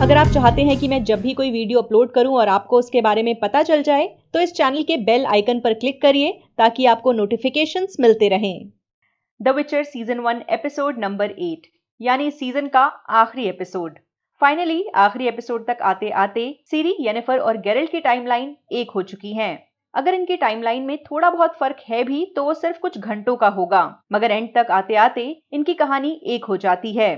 अगर आप चाहते हैं कि मैं जब भी कोई वीडियो अपलोड करूं और आपको उसके बारे में पता चल जाए, तो इस चैनल के बेल आइकन पर क्लिक करिए ताकि आपको नोटिफिकेशंस मिलते रहें। द विचर सीजन 1 एपिसोड नंबर 8 यानी सीजन का आखिरी एपिसोड। फाइनली आखिरी एपिसोड तक आते आते सिरी, येनिफर और गेरल्ट की टाइमलाइन एक हो चुकी हैं। अगर इनकी टाइमलाइन में थोड़ा बहुत फर्क है भी तो वो सिर्फ कुछ घंटों का होगा, मगर एंड तक आते आते इनकी कहानी एक हो जाती है।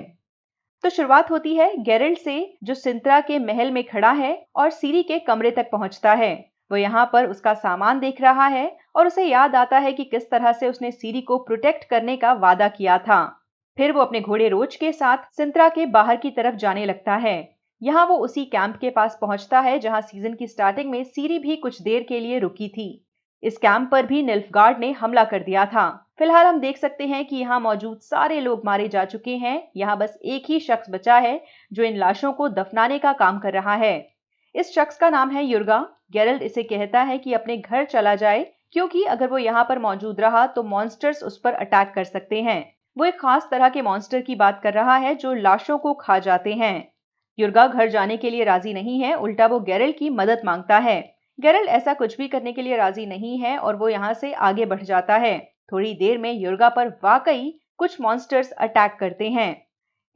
तो शुरुआत होती है गेरल्ट से, जो सिंत्रा के महल में खड़ा है और सिरी के कमरे तक पहुंचता है। वो यहाँ पर उसका सामान देख रहा है और उसे याद आता है कि किस तरह से उसने सिरी को प्रोटेक्ट करने का वादा किया था। फिर वो अपने घोड़े रोज के साथ सिंत्रा के बाहर की तरफ जाने लगता है। यहाँ वो उसी कैंप के पास पहुंचता है जहाँ सीजन की स्टार्टिंग में सिरी भी कुछ देर के लिए रुकी थी। इस कैंप पर भी निल्फगार्ड ने हमला कर दिया था। फिलहाल हम देख सकते हैं कि यहाँ मौजूद सारे लोग मारे जा चुके हैं। यहाँ बस एक ही शख्स बचा है जो इन लाशों को दफनाने का काम कर रहा है। इस शख्स का नाम है युर्गा। गेरल्ट इसे कहता है कि अपने घर चला जाए, क्योंकि अगर वो यहाँ पर मौजूद रहा तो मॉन्स्टर्स उस पर अटैक कर सकते हैं। वो एक खास तरह के मॉन्स्टर की बात कर रहा है जो लाशों को खा जाते हैं। युर्गा घर जाने के लिए राजी नहीं है, उल्टा वो गेरल्ट की मदद मांगता है। गेरल्ट ऐसा कुछ भी करने के लिए राजी नहीं है और वो यहाँ से आगे बढ़ जाता है। थोड़ी देर में युर्गा पर वाकई कुछ मॉन्स्टर्स अटैक करते हैं।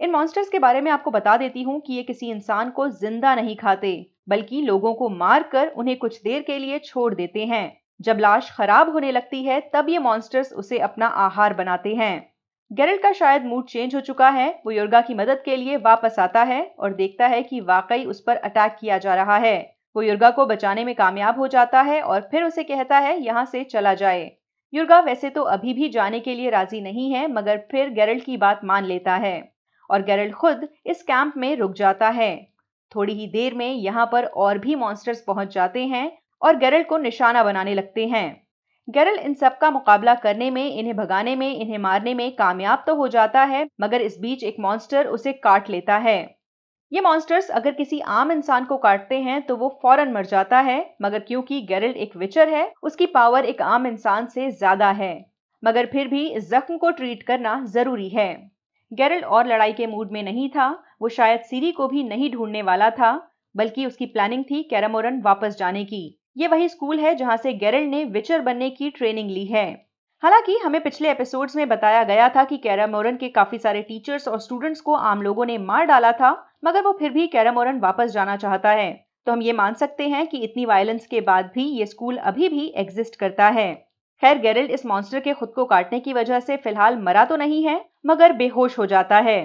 इन मॉन्स्टर्स के बारे में आपको बता देती हूँ कि ये किसी इंसान को जिंदा नहीं खाते, बल्कि लोगों को मारकर उन्हें कुछ देर के लिए छोड़ देते हैं। जब लाश खराब होने लगती है तब ये मॉन्स्टर्स उसे अपना आहार बनाते हैं। गेरल्ट का शायद मूड चेंज हो चुका है। वो युर्गा की मदद के लिए वापस आता है और देखता है कि वाकई उस पर अटैक किया जा रहा है। वो युर्गा को बचाने में कामयाब हो जाता है और फिर उसे कहता है यहाँ से चला जाए। युर्गा वैसे तो अभी भी जाने के लिए राजी नहीं है, मगर फिर गेरल्ट की बात मान लेता है और गेरल्ट खुद इस कैंप में रुक जाता है। थोड़ी ही देर में यहाँ पर और भी मॉन्स्टर्स पहुंच जाते हैं और गेरल्ट को निशाना बनाने लगते हैं। गेरल्ट इन सब का मुकाबला करने में, इन्हें भगाने में, इन्हें मारने में कामयाब तो हो जाता है, मगर इस बीच एक मॉन्स्टर उसे काट लेता है। ये मॉन्स्टर्स अगर किसी आम इंसान को काटते हैं तो वो फौरन मर जाता है, मगर क्योंकि गेरल्ट एक विचर है, उसकी पावर एक आम इंसान से ज्यादा है। मगर फिर भी इस जख्म को ट्रीट करना जरूरी है। गेरल्ट और लड़ाई के मूड में नहीं था। वो शायद सिरी को भी नहीं ढूंढने वाला था, बल्कि उसकी प्लानिंग थी कैरामोरन वापस जाने की। ये वही स्कूल है जहां से गेरल्ट ने विचर बनने की ट्रेनिंग ली है। हालांकि हमें पिछले एपिसोड्स में बताया गया था कि कैरामोरन के काफी सारे टीचर्स और स्टूडेंट्स को आम लोगों ने मार डाला था, मगर वो फिर भी कैरामोरन वापस जाना चाहता है। तो हम ये मान सकते हैं कि इतनी वायलेंस के बाद भी ये स्कूल अभी भी एग्जिस्ट करता है। खैर, गेरल्ट इस मॉन्स्टर के खुद को काटने की वजह से फिलहाल मरा तो नहीं है, मगर बेहोश हो जाता है।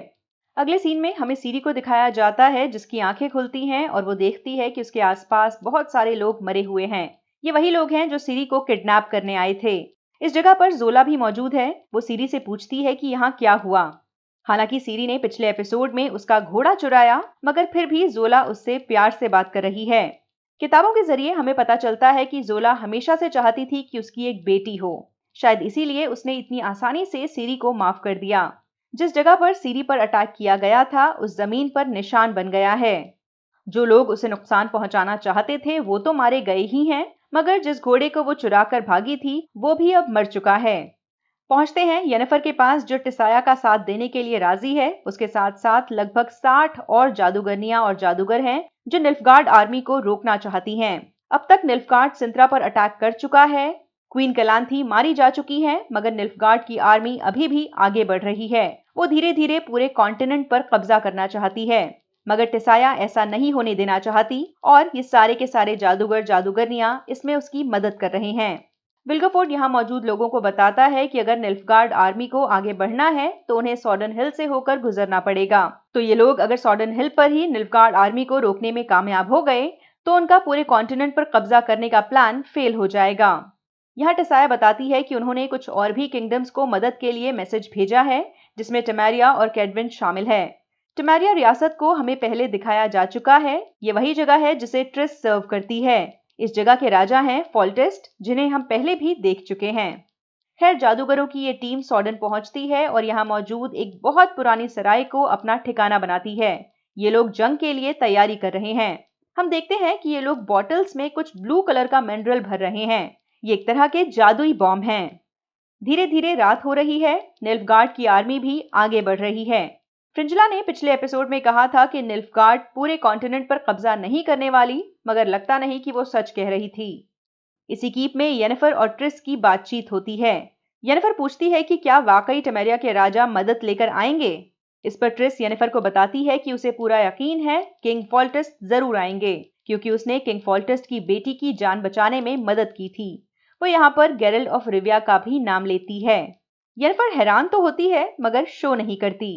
अगले सीन में हमें सिरी को दिखाया जाता है, जिसकी आंखें खुलती हैं और वो देखती है कि उसके आसपास बहुत सारे लोग मरे हुए हैं। ये वही लोग हैं जो सिरी को किडनैप करने आए थे। इस जगह पर जोला भी मौजूद है। वो सिरी से पूछती है कि यहाँ क्या हुआ। हालांकि सिरी ने पिछले एपिसोड में उसका घोड़ा चुराया, मगर फिर भी जोला उससे प्यार से बात कर रही है। किताबों के जरिए हमें पता चलता है कि जोला हमेशा से चाहती थी कि उसकी एक बेटी हो। शायद इसीलिए उसने इतनी आसानी से सिरी को माफ कर दिया। जिस जगह पर सिरी पर अटैक किया गया था उस जमीन पर निशान बन गया है। जो लोग उसे नुकसान पहुंचाना चाहते थे वो तो मारे गए ही हैं, मगर जिस घोड़े को वो चुरा कर भागी थी वो भी अब मर चुका है। पहुंचते हैं येनिफर के पास, जो टिसाया का साथ देने के लिए राजी है। उसके साथ साथ लगभग 60 और जादूगरनियां और जादूगर हैं जो निल्फगार्ड आर्मी को रोकना चाहती हैं। अब तक निल्फगार्ड सिंत्रा पर अटैक कर चुका है। क्वीन कलांथी मारी जा चुकी है, मगर निल्फगार्ड की आर्मी अभी भी आगे बढ़ रही है। वो धीरे धीरे पूरे कॉन्टिनेंट पर कब्जा करना चाहती है, मगर टिसाया ऐसा नहीं होने देना चाहती और ये सारे के सारे जादूगर जादूगरनियां इसमें उसकी मदद कर रहे हैं। विल्गेफोर्ड यहाँ मौजूद लोगों को बताता है कि अगर निल्फगार्ड आर्मी को आगे बढ़ना है तो उन्हें सॉर्डन हिल से होकर गुजरना पड़ेगा। तो ये लोग अगर सॉर्डन हिल पर ही निल्फगार्ड आर्मी को रोकने में कामयाब हो गए तो उनका पूरे कॉन्टिनेंट पर कब्जा करने का प्लान फेल हो जाएगा। यहाँ टिसाया बताती है कि उन्होंने कुछ और भी किंगडम्स को मदद के लिए मैसेज भेजा है, जिसमें टेमेरिया और कैडविन शामिल है। टेमेरिया रियासत को हमें पहले दिखाया जा चुका है। ये वही जगह है जिसे ट्रिस सर्व करती है। इस जगह के राजा हैं फोल्टेस्ट, जिन्हें हम पहले भी देख चुके हैं। खैर, जादूगरों की ये टीम सॉर्डन पहुंचती है और यहाँ मौजूद एक बहुत पुरानी सराय को अपना ठिकाना बनाती है। ये लोग जंग के लिए तैयारी कर रहे हैं। हम देखते हैं कि ये लोग बॉटल्स में कुछ ब्लू कलर का मिनरल भर रहे हैं। ये एक तरह के जादुई बॉम्ब हैं। धीरे धीरे रात हो रही है। निल्फगार्ड की आर्मी भी आगे बढ़ रही है। फ्रिंजुला ने पिछले एपिसोड में कहा था कि निल्फगार्ड पूरे कॉन्टिनेंट पर कब्जा नहीं करने वाली, मगर लगता नहीं कि वो सच कह रही थी। इसी कीप में येनिफर और ट्रिस की बातचीत होती है। येनिफर पूछती है कि क्या वाकई टेमेरिया के राजा मदद लेकर आएंगे। इस पर ट्रिस येनिफर को बताती है कि उसे पूरा यकीन है किंग फॉल्टेस्ट जरूर आएंगे, क्योंकि उसने किंग फॉल्टेस्ट की बेटी की जान बचाने में मदद की थी। वो यहाँ पर गेरल्ड ऑफ रिविया का भी नाम लेती है। येनिफर हैरान तो होती है मगर शो नहीं करती।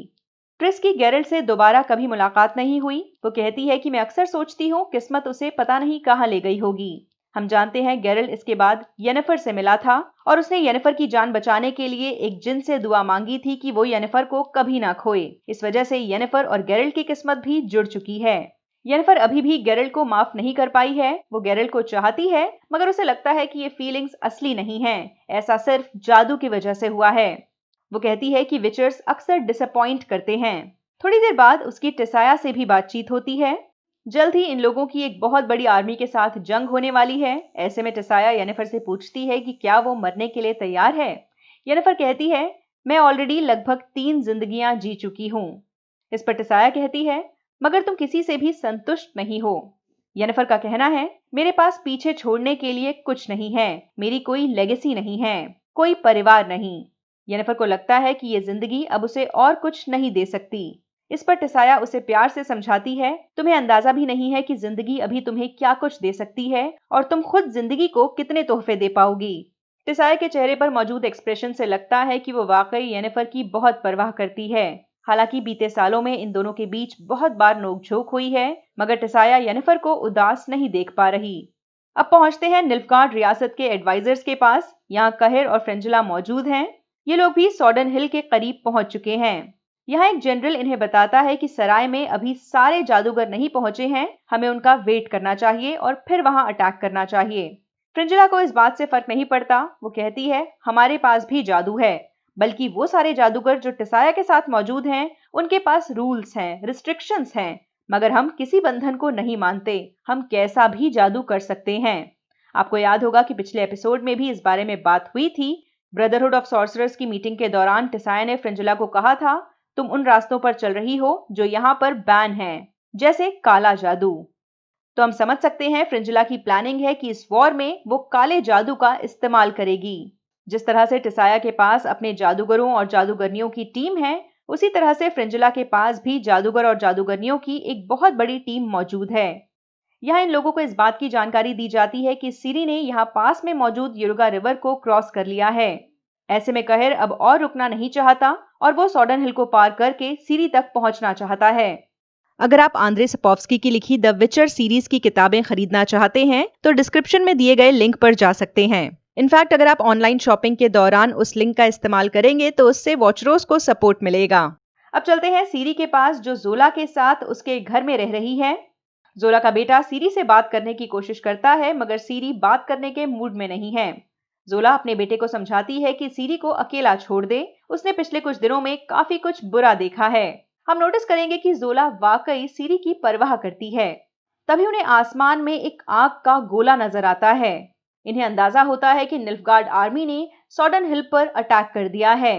ट्रिस की गेरल्ड से दोबारा कभी मुलाकात नहीं हुई। वो कहती है कि मैं अक्सर सोचती हूँ किस्मत उसे पता नहीं कहाँ ले गई होगी। हम जानते हैं गेरल्ड इसके बाद येनिफर से मिला था और उसने येनिफर की जान बचाने के लिए एक जिन से दुआ मांगी थी कि वो येनिफर को कभी ना खोए। इस वजह से येनिफर और गेरल्ड की किस्मत भी जुड़ चुकी है। येनिफर अभी भी गेरल्ड को माफ नहीं कर पाई है। वो गेरल्ड को चाहती है मगर उसे लगता है कि ये फीलिंग्स असली नहीं है, ऐसा सिर्फ जादू की वजह से हुआ है। वो कहती है कि विचर्स अक्सर डिसअपॉइंट करते हैं। थोड़ी देर बाद उसकी टिसाया से भी बातचीत होती है। जल्द ही इन लोगों की एक बहुत बड़ी आर्मी के साथ जंग होने वाली है। ऐसे में टिसाया येनिफर से पूछती है कि क्या वो मरने के लिए तैयार है। येनिफर कहती है, मैं ऑलरेडी लगभग 3 जिंदगियां जी चुकी हूं। इस पर टिसाया कहती है, मगर तुम किसी से भी संतुष्ट नहीं हो। येनिफर का कहना है, मेरे पास पीछे छोड़ने के लिए कुछ नहीं है, मेरी कोई लेगेसी नहीं है, कोई परिवार नहीं। येनिफर को लगता है कि ये जिंदगी अब उसे और कुछ नहीं दे सकती। इस पर टिसाया उसे प्यार से समझाती है, तुम्हें अंदाजा भी नहीं है कि जिंदगी अभी तुम्हें क्या कुछ दे सकती है और तुम खुद जिंदगी को कितने तोहफे दे पाओगी। टिसाया के चेहरे पर मौजूद एक्सप्रेशन से लगता है कि वो वाकई येनिफर की बहुत परवाह करती है। हालांकि बीते सालों में इन दोनों के बीच बहुत बार नोकझोंक हुई है, मगर टिसाया येनिफर को उदास नहीं देख पा रही। अब पहुंचते हैं निल्फगार्ड रियासत के एडवाइजर्स के पास। यहाँ कहर और फ्रेंजुला मौजूद हैं। ये लोग भी सॉर्डन हिल के करीब पहुंच चुके हैं। यहाँ एक जनरल इन्हें बताता है कि सराय में अभी सारे जादूगर नहीं पहुंचे हैं, हमें उनका वेट करना चाहिए और फिर वहां अटैक करना चाहिए। फ्रिंजुला को इस बात से फर्क नहीं पड़ता। वो कहती है, हमारे पास भी जादू है, बल्कि वो सारे जादूगर जो टिसाया के साथ मौजूद हैं, उनके पास रूल्स हैं, रिस्ट्रिक्शंस हैं, मगर हम किसी बंधन को नहीं मानते, हम कैसा भी जादू कर सकते हैं। आपको याद होगा कि पिछले एपिसोड में भी इस बारे में बात हुई थी। ब्रदरहुड ऑफ सॉर्सरर्स की मीटिंग के दौरान टिसाया ने फ्रिंजुला को कहा था, तुम उन रास्तों पर चल रही हो जो यहाँ पर बैन हैं, जैसे काला जादू। तो हम समझ सकते हैं फ्रिंजुला की प्लानिंग है कि इस वॉर में वो काले जादू का इस्तेमाल करेगी। जिस तरह से टिसाया के पास अपने जादूगरों और जादूगरनियों की टीम है, उसी तरह से फ्रिंजुला के पास भी जादूगर और जादूगरनियों की एक बहुत बड़ी टीम मौजूद है। यहाँ इन लोगों को इस बात की जानकारी दी जाती है कि सीरी ने यहाँ पास में मौजूद युरुगा रिवर को क्रॉस कर लिया है। ऐसे में कहर अब और रुकना नहीं चाहता और वो सॉर्डन हिल को पार करके सीरी तक पहुंचना चाहता है। अगर आप आंद्रे सपोव्स्की की लिखी द विचर सीरीज की किताबें खरीदना चाहते हैं तो डिस्क्रिप्शन में दिए गए लिंक पर जा सकते हैं। इनफैक्ट अगर आप ऑनलाइन शॉपिंग के दौरान उस लिंक का इस्तेमाल करेंगे तो उससे वॉचरोस को सपोर्ट मिलेगा। अब चलते हैं सीरी के पास, जो जोला के साथ उसके घर में रह रही है। जोला का बेटा सीरी से बात करने की कोशिश करता है, मगर सीरी बात करने के मूड में नहीं है। जोला अपने बेटे को समझाती है कि सीरी को अकेला छोड़ दे, उसने पिछले कुछ दिनों में काफी कुछ बुरा देखा है। हम नोटिस करेंगे कि जोला वाकई सीरी की परवाह करती है। तभी उन्हें आसमान में एक आग का गोला नजर आता है। इन्हें अंदाजा होता है कि निल्फगार्ड आर्मी ने सॉर्डन हिल पर अटैक कर दिया है।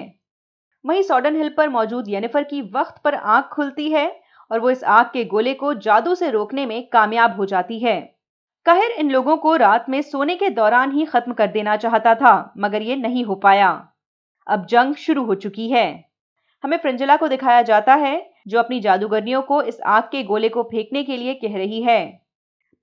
वहीं सॉर्डन हिल पर मौजूद येनिफर की वक्त पर आंख खुलती है और वो इस आग के गोले को जादू से रोकने में कामयाब हो जाती है। कहर इन लोगों को रात में सोने के दौरान ही खत्म कर देना चाहता था, मगर ये नहीं हो पाया। अब जंग शुरू हो चुकी है। हमें फ्रिंजुला को दिखाया जाता है, जो अपनी जादूगरनियों को इस आग के गोले को फेंकने के लिए कह रही है।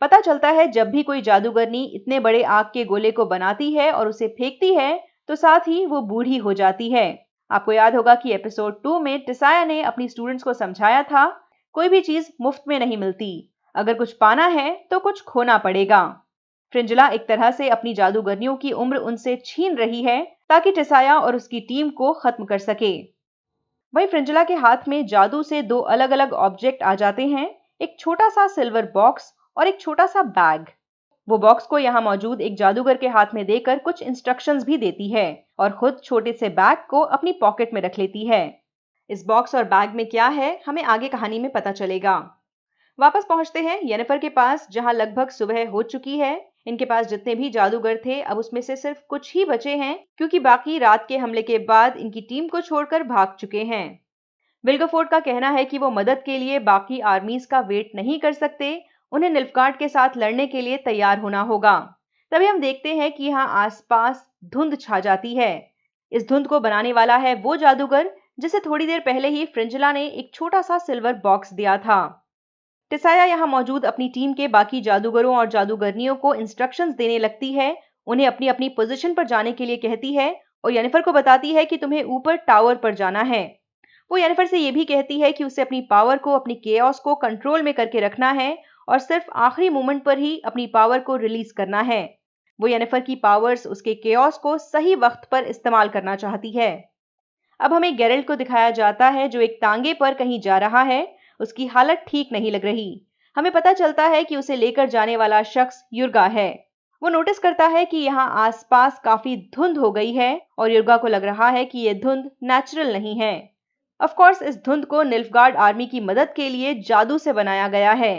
पता चलता है जब भी कोई जादूगरनी इतने बड़े आग के गोले को बनाती है और उसे फेंकती है तो साथ ही वो बूढ़ी हो जाती है। आपको याद होगा कि एपिसोड 2 में टिसाया ने अपनी स्टूडेंट्स को समझाया था, कोई भी चीज मुफ्त में नहीं मिलती, अगर कुछ पाना है तो कुछ खोना पड़ेगा। फ्रिंजुला एक तरह से अपनी जादूगरनियों की उम्र उनसे छीन रही है ताकि टिसाया और उसकी टीम को खत्म कर सके। वहीं फ्रिंजुला के हाथ में जादू से 2 अलग अलग ऑब्जेक्ट आ जाते हैं, एक छोटा सा सिल्वर बॉक्स और एक छोटा सा बैग। वो बॉक्स को यहाँ मौजूद एक जादूगर के हाथ में देकर कुछ इंस्ट्रक्शंस भी देती है और खुद छोटे से बैग को अपनी पॉकेट में रख लेती है। इस बॉक्स और बैग में क्या है, हमें आगे कहानी में पता चलेगा। वापस पहुंचते हैं येनिफर के पास, जहां लगभग सुबह हो चुकी है। इनके पास जितने भी जादूगर थे अब उसमें से सिर्फ कुछ ही बचे हैं, क्योंकि बाकी रात के हमले के बाद इनकी टीम को छोड़कर भाग चुके हैं। विल्गेफोर्ड का कहना है कि वो मदद के लिए बाकी आर्मीज का वेट नहीं कर सकते, उन्हें निल्फगार्ड के साथ लड़ने के लिए तैयार होना होगा। तभी हम देखते हैं कि यहाँ आसपास धुंध छा जाती है। इस धुंध को बनाने वाला है वो जादूगर जिसे थोड़ी देर पहले ही फ्रिंजला ने एक छोटा सा सिल्वर बॉक्स दिया था। टिसाया यहाँ मौजूद अपनी टीम के बाकी जादूगरों और जादूगरनियों को इंस्ट्रक्शंस देने लगती है, उन्हें अपनी अपनी पोजीशन पर जाने के लिए कहती है और येनिफर को बताती है कि तुम्हें ऊपर टावर पर जाना है। वो येनिफर से ये भी कहती है कि उसे अपनी पावर को, अपनी केओस को कंट्रोल में करके रखना है और सिर्फ आखिरी मोमेंट पर ही अपनी पावर को रिलीज करना है। वो येनिफर की पावर्स, उसके केओस को सही वक्त पर इस्तेमाल करना चाहती है। अब हमें गेरल्ट को दिखाया जाता है जो एक तांगे पर कहीं जा रहा है। उसकी हालत ठीक नहीं लग रही। हमें पता चलता है कि उसे लेकर जाने वाला शख्स युर्गा है। वो नोटिस करता है कि यहाँ आसपास काफी धुंध हो गई है और युर्गा को लग रहा है कि ये धुंध नेचुरल नहीं है। ऑफ कोर्स इस धुंध को निल्फगार्ड आर्मी की मदद के लिए जादू से बनाया गया है।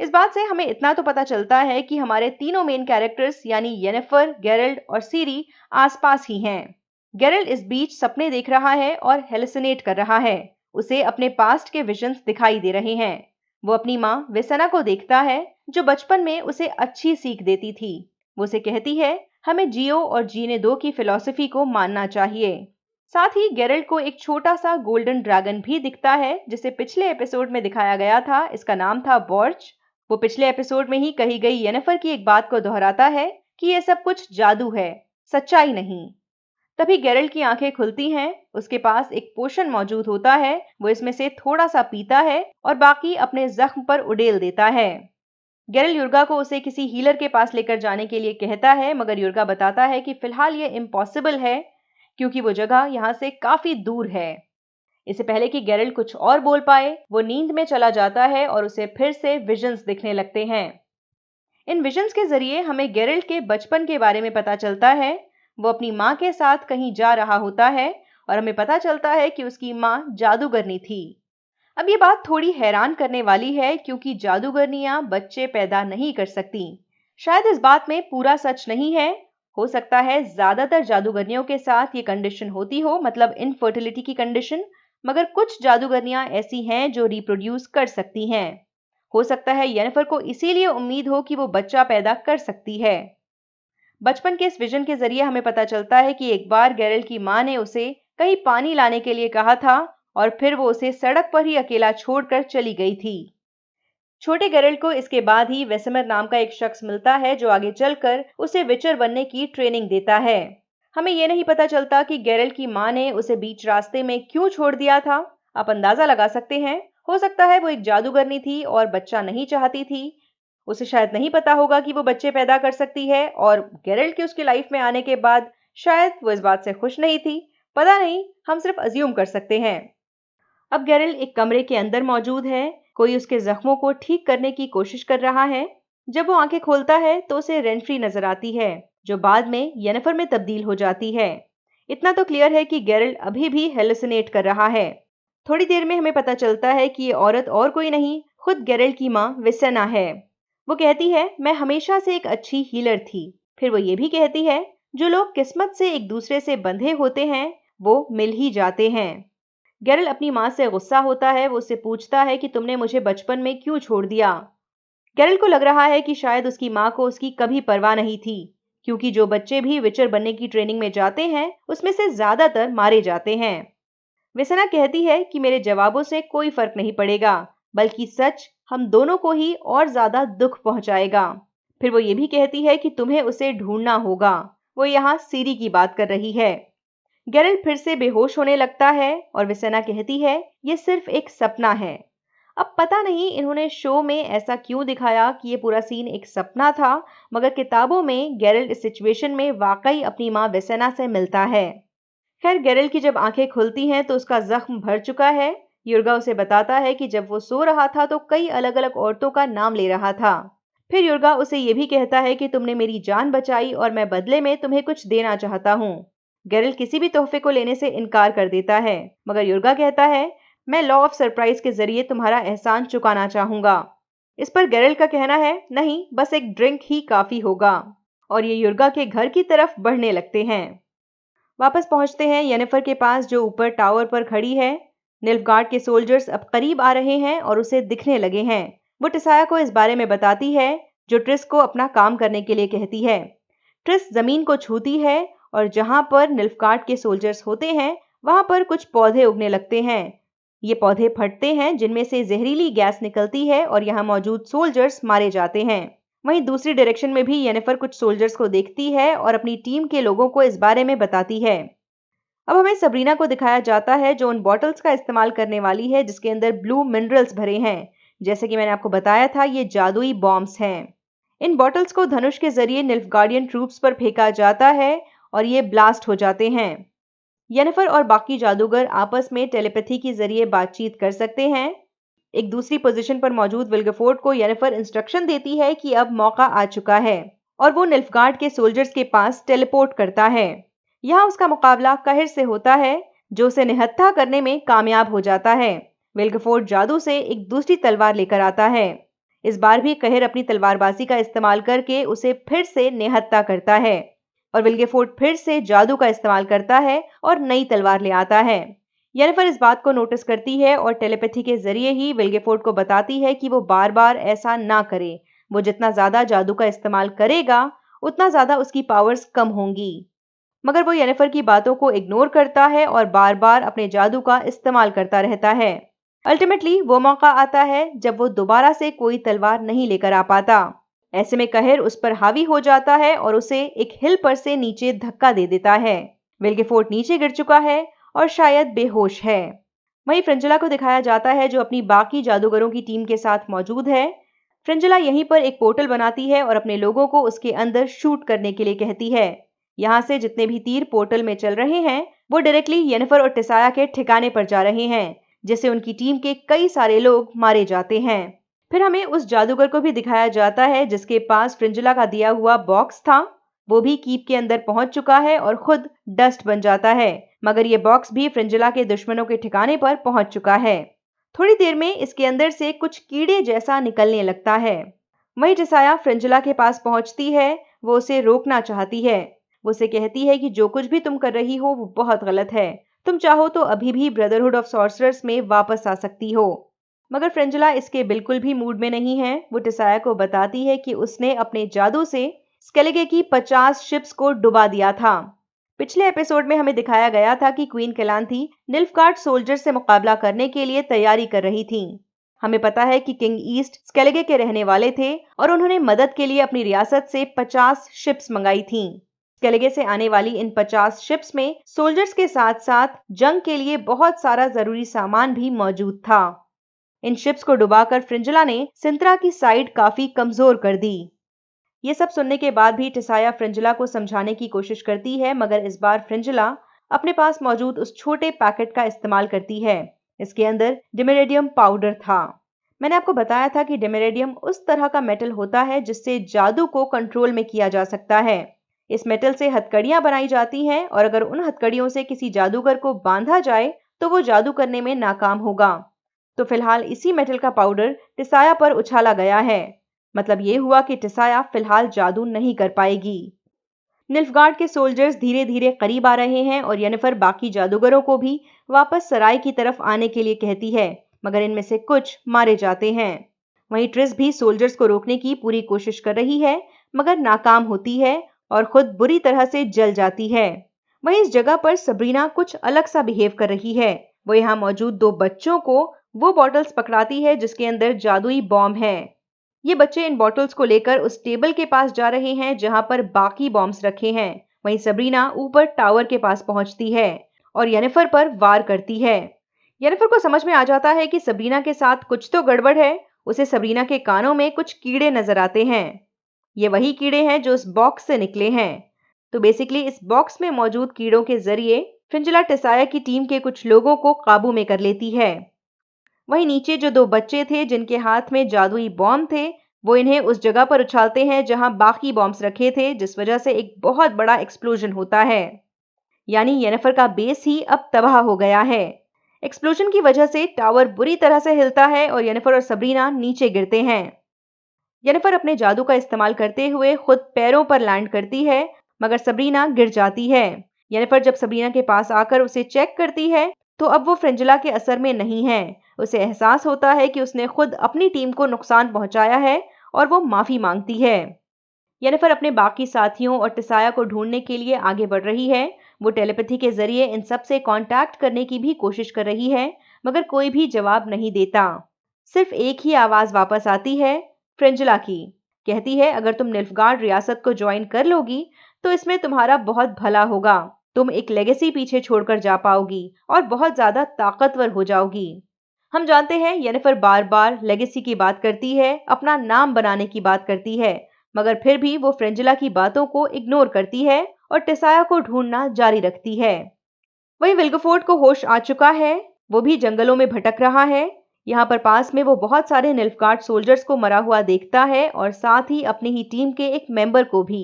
इस बात से हमें इतना तो पता चलता है कि हमारे तीनों मेन कैरेक्टर्स यानी येनिफर, गेरल्ट और सीरी आसपास ही हैं। गेरल्ट इस बीच सपने देख रहा है और हेलुसिनेट कर रहा है। उसे अपने पास्ट के विजन्स दिखाई दे रहे हैं। वो अपनी माँ वेसेना को देखता है जो बचपन में उसे अच्छी सीख देती थी। वो उसे कहती है हमें जियो और जीने दो की फिलॉसफी को मानना चाहिए। साथ ही गेरल्ट को एक छोटा सा गोल्डन ड्रैगन भी दिखता है जिसे पिछले एपिसोड में दिखाया गया था। इसका नाम था बॉर्च। वो पिछले एपिसोड में ही कही गई येनिफर की एक बात को दोहराता है कि यह सब कुछ जादू है, सच्चाई नहीं। तभी गेरल्ट की आंखें खुलती हैं। उसके पास एक पोशन मौजूद होता है। वो इसमें से थोड़ा सा पीता है और बाकी अपने जख्म पर उड़ेल देता है। गेरल्ट युर्गा को उसे किसी हीलर के पास लेकर जाने के लिए कहता है, मगर युर्गा बताता है कि फिलहाल ये इम्पॉसिबल है क्योंकि वो जगह यहाँ से काफी दूर है। इससे पहले कि गेरल्ट कुछ और बोल पाए, वो नींद में चला जाता है और उसे फिर से विजन्स दिखने लगते हैं। इन विजन्स के जरिए हमें गेरल्ट के बचपन के बारे में पता चलता है। वो अपनी माँ के साथ कहीं जा रहा होता है और हमें पता चलता है कि उसकी माँ जादूगरनी थी। अब ये बात थोड़ी हैरान करने वाली है क्योंकि जादूगरनियां बच्चे पैदा नहीं कर सकती। शायद इस बात में पूरा सच नहीं है। हो सकता है ज्यादातर जादूगरनियों के साथ ये कंडीशन होती हो, मतलब इनफर्टिलिटी की कंडीशन, मगर कुछ जादूगरनियां ऐसी हैं जो रिप्रोड्यूस कर सकती हैं। हो सकता है येनिफर को इसीलिए उम्मीद हो कि वो बच्चा पैदा कर सकती है। बचपन के इस विजन के जरिए हमें पता चलता है कि एक बार गेरल्ट की माँ ने उसे कहीं पानी लाने के लिए कहा था और फिर वो उसे सड़क पर ही अकेला छोड़कर चली गई थी। छोटे गेरल्ट को इसके बाद ही वेसेमर नाम का एक शख्स मिलता है जो आगे चलकर उसे विचर बनने की ट्रेनिंग देता है। हमें यह नहीं पता चलता कि गेरल्ट की माँ ने उसे बीच रास्ते में क्यों छोड़ दिया था। आप अंदाजा लगा सकते हैं, हो सकता है वो एक जादूगरनी थी और बच्चा नहीं चाहती थी। उसे शायद नहीं पता होगा कि वो बच्चे पैदा कर सकती है और गेरल्ट के उसकी लाइफ में आने के बाद शायद वो इस बात से खुश नहीं थी। पता नहीं, हम सिर्फ अज्यूम कर सकते हैं। अब गेरल्ट एक कमरे के अंदर मौजूद है। कोई उसके जख्मों को ठीक करने की कोशिश कर रहा है। जब वो आंखें खोलता है तो उसे रेनफ्री नजर आती है जो बाद में येनिफर में तब्दील हो जाती है। इतना तो क्लियर है कि गेरल्ट अभी भी हेलुसिनेट कर रहा है। थोड़ी देर में हमें पता चलता है कि ये औरत और कोई नहीं, खुद गेरल्ट की माँ वेसेना है। वो कहती है मैं हमेशा से एक अच्छी हीलर थी। फिर वो ये भी कहती है जो लोग किस्मत से एक दूसरे से बंधे होते हैं वो मिल ही जाते हैं। गेरल्ट अपनी माँ से गुस्सा होता है। वो उससे पूछता है कि तुमने मुझे बचपन में क्यों छोड़ दिया। गेरल्ट को लग रहा है कि शायद उसकी माँ को उसकी कभी परवाह नहीं थी, क्योंकि जो बच्चे भी विचर बनने की ट्रेनिंग में जाते हैं उसमें से ज्यादातर मारे जाते हैं। वेसेना कहती है कि मेरे जवाबों से कोई फर्क नहीं पड़ेगा, बल्कि सच हम दोनों को ही और ज्यादा दुख पहुंचाएगा। फिर वो ये भी कहती है कि तुम्हें उसे ढूंढना होगा। वो यहाँ सीरी की बात कर रही है। गेरल्ट फिर से बेहोश होने लगता है और वेसेना कहती है ये सिर्फ एक सपना है। अब पता नहीं इन्होंने शो में ऐसा क्यों दिखाया कि ये पूरा सीन एक सपना था, मगर किताबों में गेरल्ट इस सिचुएशन में वाकई अपनी माँ वेसेना से मिलता है। खैर गेरल्ट की जब आंखें खुलती हैं तो उसका जख्म भर चुका है। युर्गा उसे बताता है कि जब वो सो रहा था तो कई अलग अलग औरतों का नाम ले रहा था। फिर युर्गा उसे ये भी कहता है कि तुमने मेरी जान बचाई और मैं बदले में तुम्हें कुछ देना चाहता हूँ। गेरल्ट किसी भी तोहफे को लेने से इनकार कर देता है, मगर युर्गा कहता है मैं लॉ ऑफ सरप्राइज के जरिए तुम्हारा एहसान चुकाना चाहूंगा। इस पर गेरल्ट का कहना है नहीं, बस एक ड्रिंक ही काफी होगा। और ये युर्गा के घर की तरफ बढ़ने लगते हैं। वापस पहुंचते हैं येनिफर के पास जो ऊपर टावर पर खड़ी है। निल्फगार्ड के सोल्जर्स अब करीब आ रहे हैं और उसे दिखने लगे हैं। वो टिसाया को इस बारे में बताती है, जो ट्रिस को अपना काम करने के लिए कहती है। ट्रिस जमीन को छूती है और जहां पर निल्फगार्ड के सोल्जर्स होते हैं वहां पर कुछ पौधे उगने लगते हैं। ये पौधे फटते हैं जिनमें से जहरीली गैस निकलती है और यहाँ मौजूद सोल्जर्स मारे जाते हैं। वहीं दूसरी डायरेक्शन में भी येनिफर कुछ सोल्जर्स को देखती है और अपनी टीम के लोगों को इस बारे में बताती है। अब हमें सबरीना को दिखाया जाता है, जो उन बॉटल्स का इस्तेमाल करने वाली है जिसके अंदर ब्लू मिनरल्स भरे हैं। जैसे कि मैंने आपको बताया था, ये जादुई बॉम्ब्स हैं। इन बॉटल्स को धनुष के जरिए निल्फगार्डियन ट्रूप्स पर फेंका जाता है और ये ब्लास्ट हो जाते हैं। येनिफर और बाकी जादूगर आपस में टेलीपैथी के जरिए बातचीत कर सकते हैं। एक दूसरी पोजीशन पर मौजूद विल्गेफोर्ड को येनिफर इंस्ट्रक्शन देती है कि अब मौका आ चुका है और वो निल्फगार्ड के सोल्जर्स के पास टेलीपोर्ट करता है। यहाँ उसका मुकाबला कहर से होता है, जो उसे निहत्था करने में कामयाब हो जाता है। विल्गेफोर्ड जादू से एक दूसरी तलवार लेकर आता है। इस बार भी कहर अपनी तलवारबाजी का इस्तेमाल करके उसे फिर से निहत्था करता है और विल्गेफोर्ड फिर से जादू का इस्तेमाल करता है और नई तलवार ले आता है। येनिफर इस बात को नोटिस करती है और टेलीपैथी के जरिए ही विल्गेफोर्ड को बताती है कि वो बार बार ऐसा ना करे। वो जितना ज्यादा जादू का इस्तेमाल करेगा उतना ज्यादा उसकी पावर्स कम होंगी। मगर वो येनिफर की बातों को इग्नोर करता है और बार बार अपने जादू का इस्तेमाल करता रहता है। अल्टीमेटली वो मौका आता है जब वो दोबारा से कोई तलवार नहीं लेकर आ पाता। ऐसे में कहर उस पर हावी हो जाता है और उसे एक हिल पर से नीचे धक्का दे देता है। विल्गेफोर्ड नीचे गिर चुका है और शायद बेहोश है। वहीं फ्रिंजिला को दिखाया जाता है, जो अपनी बाकी जादूगरों की टीम के साथ मौजूद है। फ्रिंजिला यहीं पर एक पोर्टल बनाती है और अपने लोगों को उसके अंदर शूट करने के लिए कहती है। यहाँ से जितने भी तीर पोर्टल में चल रहे हैं वो डायरेक्टली येनिफर और टिसाया के ठिकाने पर जा रहे हैं, जिससे उनकी टीम के कई सारे लोग मारे जाते हैं। फिर हमें उस जादूगर को भी दिखाया जाता है जिसके पास फ्रिंजिला का दिया हुआ बॉक्स था। वो भी कीप के अंदर पहुंच चुका है और खुद डस्ट बन जाता है, मगर ये बॉक्स भी फ्रिंजिला के दुश्मनों के ठिकाने पर पहुंच चुका है। थोड़ी देर में इसके अंदर से कुछ कीड़े जैसा निकलने लगता है। वहीं टिसाया फ्रिंजिला के पास पहुंचती है। वो उसे रोकना चाहती है। वो उसे कहती है कि जो कुछ भी तुम कर रही हो वो बहुत गलत है। तुम चाहो तो अभी भी ब्रदरहुड ऑफ सॉर्सरर्स में वापस आ सकती हो। मगर फ्रिंजिला इसके बिल्कुल भी मूड में नहीं है। वो टिसाया को बताती है कि उसने अपने जादू से स्केलिगे की 50 शिप्स को डुबा दिया था। पिछले एपिसोड में हमें दिखाया गया था कि क्वीन केलांथी निल्फगार्ड सोल्जर से मुकाबला करने के लिए तैयारी कर रही थी। हमें पता है कि किंग ईस्ट स्केलिगे के रहने वाले थे और उन्होंने मदद के लिए अपनी रियासत से 50 शिप्स मंगाई थी। स्केलिगे से आने वाली इन 50 शिप्स में सोल्जर्स के साथ साथ जंग के लिए बहुत सारा जरूरी सामान भी मौजूद था। इन शिप्स को डुबाकर फ्रिंजिला ने सिंत्रा की साइड काफी कमजोर कर दी। ये सब सुनने के बाद भी टिसाया फ्रिंजिला को समझाने की कोशिश करती है, मगर इस बार फ्रिंजिला अपने पास मौजूद उस छोटे पैकेट का इस्तेमाल करती है। इसके अंदर डिमेरेडियम पाउडर था। मैंने आपको बताया था कि डिमेरेडियम उस तरह का मेटल होता है जिससे जादू को कंट्रोल में किया जा सकता है। इस मेटल से हथकड़ियां बनाई जाती हैं और अगर उन हथकड़ियों से किसी जादूगर को बांधा जाए तो वो जादू करने में नाकाम होगा। तो फिलहाल इसी मेटल का पाउडर टिसाया पर उछाला गया है। मतलब ये हुआ कि टिसाया फिलहाल जादू नहीं कर पाएगी। निल्फगार्ड के सोल्जर्स धीरे धीरे करीब आ रहे हैं और येनिफर बाकी जादूगरों को भी वापस सराय की तरफ आने के लिए कहती है, मगर इनमें से कुछ मारे जाते हैं। वहीं ट्रिस भी सोल्जर्स को रोकने की पूरी कोशिश कर रही है, मगर नाकाम होती है और खुद बुरी तरह से जल जाती है। वहीं इस जगह पर सबरीना कुछ अलग सा बिहेव कर रही है। वो यहाँ मौजूद 2 बच्चों को वो बॉटल्स पकड़ाती है जिसके अंदर जादुई बॉम्ब है। ये बच्चे इन बॉटल्स को लेकर उस टेबल के पास जा रहे हैं जहां पर बाकी बॉम्ब्स रखे हैं। वहीं सबरीना ऊपर टावर के पास पहुंचती है और येनिफर पर वार करती है। येनिफर को समझ में आ जाता है कि सबरीना के साथ कुछ तो गड़बड़ है। उसे सबरीना के कानों में कुछ कीड़े नजर आते हैं। ये वही कीड़े हैं जो उस बॉक्स से निकले हैं। तो बेसिकली इस बॉक्स में मौजूद कीड़ों के जरिए फ्रिंजिला टिसाया की टीम के कुछ लोगों को काबू में कर लेती है। वहीं नीचे जो 2 बच्चे थे जिनके हाथ में जादुई बॉम्ब थे, वो इन्हें उस जगह पर उछालते हैं जहां बाकी बॉम्ब्स रखे थे, जिस वजह से एक बहुत बड़ा एक्सप्लोजन होता है। यानी येनिफर का बेस ही अब तबाह हो गया है। एक्सप्लोजन की वजह से टावर बुरी तरह से हिलता है और येनिफर और सबरीना नीचे गिरते हैं। येनिफर अपने जादू का इस्तेमाल करते हुए खुद पैरों पर लैंड करती है, मगर सबरीना गिर जाती है। येनिफर जब सबरीना के पास आकर उसे चेक करती है तो अब वो फ्रेंजुला के असर में नहीं है। उसे एहसास होता है कि उसने खुद अपनी टीम को नुकसान पहुंचाया है और वो माफी मांगती है। येनिफर अपने बाकी साथियों और टिसाया को ढूंढने के लिए आगे बढ़ रही है। वो टेलीपैथी के जरिए इन सब से कांटेक्ट करने की भी कोशिश कर रही है, मगर कोई भी जवाब नहीं देता। सिर्फ एक ही आवाज वापस आती है, फ्रेंजुला की। कहती है, अगर तुम निल्फगार्ड रियासत को ज्वाइन कर लोगी तो इसमें तुम्हारा बहुत भला होगा। तुम एक लेगेसी पीछे छोड़कर जा पाओगी और बहुत ज्यादा ताकतवर हो जाओगी। हम जानते हैं येनिफर बार बार लेगेसी की बात करती है, अपना नाम बनाने की बात करती है, मगर फिर भी वो फ्रेंजुला की बातों को इग्नोर करती है और टिसाया को ढूंढना जारी रखती है। वहीं विल्गेफोर्ड को होश आ चुका है। वो भी जंगलों में भटक रहा है। यहाँ पर पास में वो बहुत सारे निल्फगार्ड सोल्जर्स को मरा हुआ देखता है और साथ ही अपनी ही टीम के एक मेंबर को भी।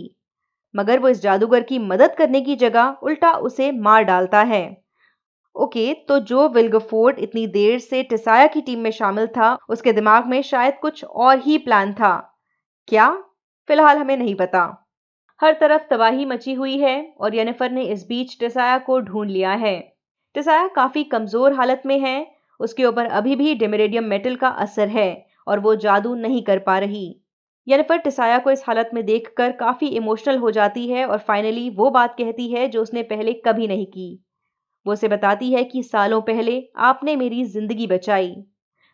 मगर वो इस जादूगर की मदद करने की जगह उल्टा उसे मार डालता है। ओके, तो जो विल्गेफोर्ड इतनी देर से टिसाया की टीम में शामिल था, उसके दिमाग में शायद कुछ और ही प्लान था। क्या? फिलहाल हमें नहीं पता। हर तरफ तबाही मची हुई है और येनिफर ने इस बीच टिसाया को ढूंढ लिया है। टिसाया काफी कमजोर हालत में है। उसके ऊपर अभी भी डिमेरेडियम मेटल का असर है और वो जादू नहीं कर पा रही। येनिफर टिसाया को इस हालत में देखकर काफी इमोशनल हो जाती है और फाइनली वो बात कहती है जो उसने पहले कभी नहीं की। वो उसे बताती है कि सालों पहले आपने मेरी जिंदगी बचाई।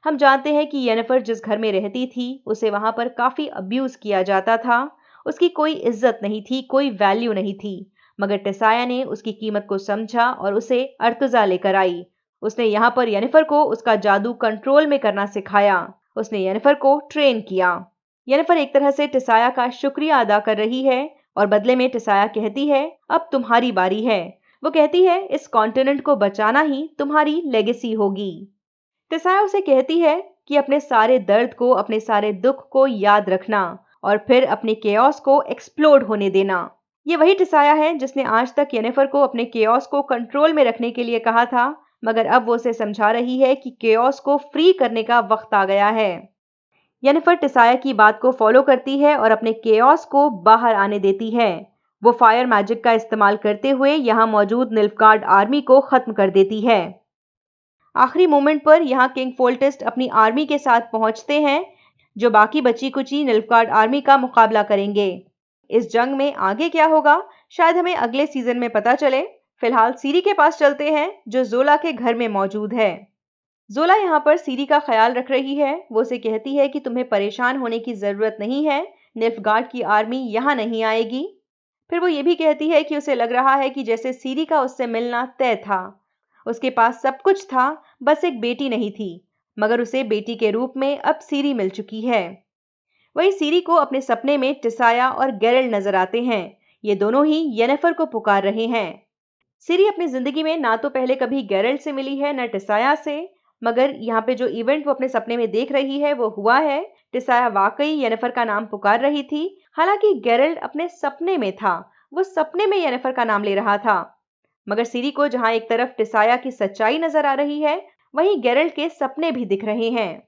हम जानते हैं कि येनिफर जिस घर में रहती थी, उसे वहां पर काफी अब्यूज किया जाता था। उसकी कोई इज्जत नहीं थी, कोई वैल्यू नहीं थी। मगर टिसाया ने उसकी कीमत को समझा और उसे अर्तुजा लेकर आई। उसने यहाँ पर येनिफर को उसका जादू कंट्रोल में करना सिखाया। उसने येनिफर को ट्रेन किया। येनिफर एक तरह से टिसाया का शुक्रिया अदा कर रही है और बदले में टिसाया कहती है, अब तुम्हारी बारी है। वो कहती है, इस कॉन्टिनेंट को बचाना ही तुम्हारी लेगेसी होगी। टिसाया उसे कहती है कि अपने सारे दर्द को, अपने सारे दुख को याद रखना और फिर अपने केओस को एक्सप्लोड होने देना। ये वही टिसाया है जिसने आज तक येनिफर को अपने केओस को कंट्रोल में रखने के लिए कहा था, मगर अब वो उसे समझा रही है कि केओस को फ्री करने का वक्त आ गया है। येनिफर टिसाया की बात को फॉलो करती है और अपने केओस को बाहर आने देती है। वो फायर मैजिक का इस्तेमाल करते हुए यहाँ मौजूद निल्फगार्ड आर्मी को खत्म कर देती है। आखिरी मोमेंट पर यहाँ किंग फोल्टेस्ट अपनी आर्मी के साथ पहुंचते हैं, जो बाकी बची कुची निल्फगार्ड आर्मी का मुकाबला करेंगे। इस जंग में आगे क्या होगा शायद हमें अगले सीजन में पता चले। फिलहाल सीरी के पास चलते हैं, जो जोला के घर में मौजूद है। जोला यहाँ पर सीरी का ख्याल रख रही है। वो उसे कहती है कि तुम्हें परेशान होने की जरूरत नहीं है, निल्फगार्ड की आर्मी यहाँ नहीं आएगी। फिर वो ये भी कहती है कि उसे लग रहा है कि जैसे सीरी का उससे मिलना तय था। उसके पास सब कुछ था, बस एक बेटी नहीं थी, मगर उसे बेटी के रूप में अब सीरी मिल चुकी है। वहीं सीरी को अपने सपने में टिसाया और गेरल्ट नजर आते हैं। ये दोनों ही येनिफर को पुकार रहे हैं। सीरी अपनी जिंदगी में ना तो पहले कभी गेरल्ट से मिली है, न टिसाया से, मगर यहाँ पे जो इवेंट वो अपने सपने में देख रही है वो हुआ है। टिसाया वाकई येनिफर का नाम पुकार रही थी, हालांकि गेरल्ट अपने सपने में था। वो सपने में येनिफर का नाम ले रहा था। मगर सीरी को जहां एक तरफ टिसाया की सच्चाई नजर आ रही है, वहीं गेरल्ट के सपने भी दिख रहे हैं।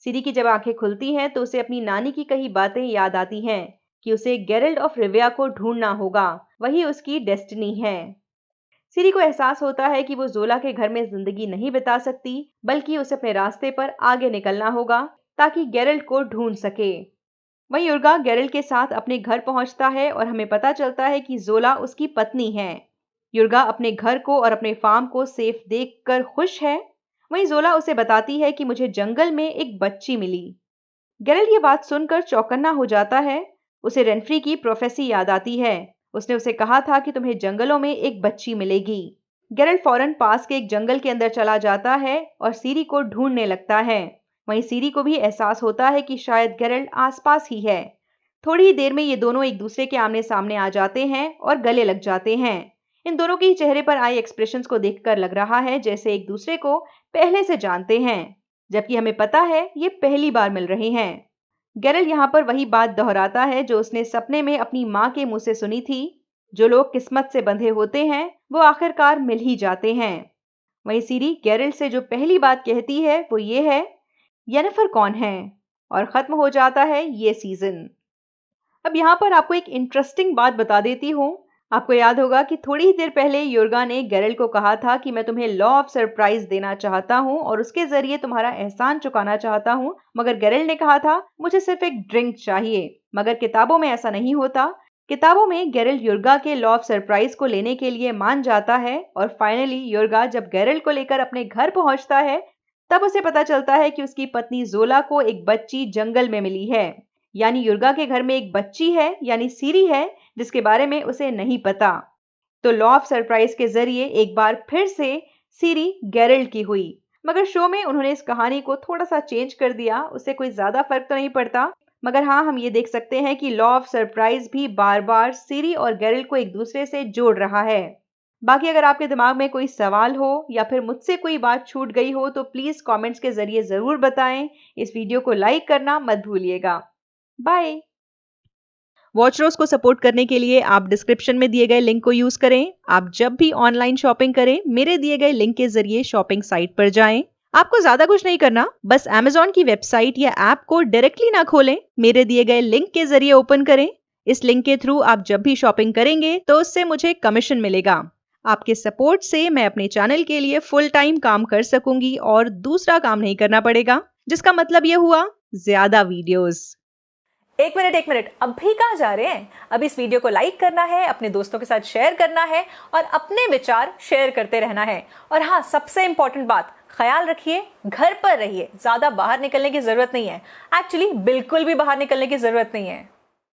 सीरी की जब आंखें खुलती हैं तो उसे अपनी नानी की कही बातें याद आती हैं कि उसे गेरल्ट ऑफ रिविया को ढूंढना होगा, वही उसकी डेस्टिनी है। सीरी को एहसास होता है कि वो जोला के घर में जिंदगी नहीं बिता सकती, बल्कि उसे अपने रास्ते पर आगे निकलना होगा ताकि गेरल्ट को ढूंढ सके। वहीं युर्गा गेरल्ट के साथ अपने घर पहुंचता है और हमें पता चलता है कि जोला उसकी पत्नी है। युर्गा अपने घर को और अपने फार्म को सेफ देखकर खुश है। वहीं जोला उसे बताती है कि मुझे जंगल में एक बच्ची मिली। गेरल्ट ये बात सुनकर चौकन्ना हो जाता है। उसे रेनफ्री की प्रोफेसी याद आती है। उसने उसे कहा था कि तुम्हें जंगलों में एक बच्ची मिलेगी। गेरल्ट फौरन पास के एक जंगल के अंदर चला जाता है और सीरी को ढूंढने लगता है। वहीं सीरी को भी एहसास होता है कि शायद गेरल्ट आसपास ही है। थोड़ी ही देर में ये दोनों एक दूसरे के आमने सामने आ जाते हैं और गले लग जाते हैं। इन दोनों के चेहरे पर आए एक्सप्रेशंस को देखकर लग रहा है जैसे एक दूसरे को पहले से जानते हैं, जबकि हमें पता है ये पहली बार मिल रहे हैं। गेरल्ट यहाँ पर वही बात दोहराता है जो उसने सपने में अपनी माँ के मुंह से सुनी थी, जो लोग किस्मत से बंधे होते हैं वो आखिरकार मिल ही जाते हैं। वहीं सीरी गेरल्ट से जो पहली बात कहती है वो ये है, येनिफर कौन है, और खत्म हो जाता है ये सीजन। अब यहाँ पर आपको एक इंटरेस्टिंग बात बता देती हूँ। आपको याद होगा कि थोड़ी ही देर पहले योर्गा ने गेरल्ट को कहा था कि मैं तुम्हें लॉ ऑफ सरप्राइज देना चाहता हूँ और उसके जरिए तुम्हारा एहसान चुकाना चाहता हूँ, मगर गेरल्ट ने कहा था मुझे सिर्फ एक ड्रिंक चाहिए। मगर किताबों में ऐसा नहीं होता। किताबों में गेरल्ट योर्गा के लॉ ऑफ सरप्राइज को लेने के लिए मान जाता है और फाइनली योर्गा जब गेरल्ट को लेकर अपने घर पहुंचता है तब उसे पता चलता है कि उसकी पत्नी जोला को एक बच्ची जंगल में मिली है। यानी योर्गा के घर में एक बच्ची है, यानी सीरी है, जिसके बारे में उसे नहीं पता। तो लॉ ऑफ सरप्राइज के जरिए एक बार फिर से सीरी गेरल्ट की हुई, मगर शो में उन्होंने इस कहानी को थोड़ा सा चेंज कर दिया। उससे कोई ज्यादा फर्क तो नहीं पड़ता, मगर हाँ, हम ये देख सकते हैं कि लॉ ऑफ सरप्राइज भी बार बार सीरी और गेरल्ट को एक दूसरे से जोड़ रहा है। बाकी अगर आपके दिमाग में कोई सवाल हो या फिर मुझसे कोई बात छूट गई हो तो प्लीज कमेंट्स के जरिए जरूर बताएं। इस वीडियो को लाइक करना मत भूलिएगा। बाय। वॉचरोज को सपोर्ट करने के लिए आप डिस्क्रिप्शन में दिए गए लिंक को यूज करें। आप जब भी ऑनलाइन शॉपिंग करें मेरे दिए गए लिंक के जरिए शॉपिंग साइट पर जाएं। आपको ज्यादा कुछ नहीं करना, बस Amazon की वेबसाइट या ऐप को डायरेक्टली ना खोलें, मेरे दिए गए लिंक के जरिए ओपन करें। इस लिंक के थ्रू आप जब भी शॉपिंग करेंगे तो उससे मुझे कमीशन मिलेगा। आपके सपोर्ट से मैं अपने चैनल के लिए फुल टाइम काम कर सकूंगी और दूसरा काम नहीं करना पड़ेगा, जिसका मतलब यह हुआ ज्यादा वीडियोस। एक मिनट, अभी कहाँ जा रहे हैं? अब इस वीडियो को लाइक करना है, अपने दोस्तों के साथ शेयर करना है और अपने विचार शेयर करते रहना है। और हाँ, सबसे इंपॉर्टेंट बात, ख्याल रखिए, घर पर रहिए, ज्यादा बाहर निकलने की जरूरत नहीं है। एक्चुअली बिल्कुल भी बाहर निकलने की जरूरत नहीं है।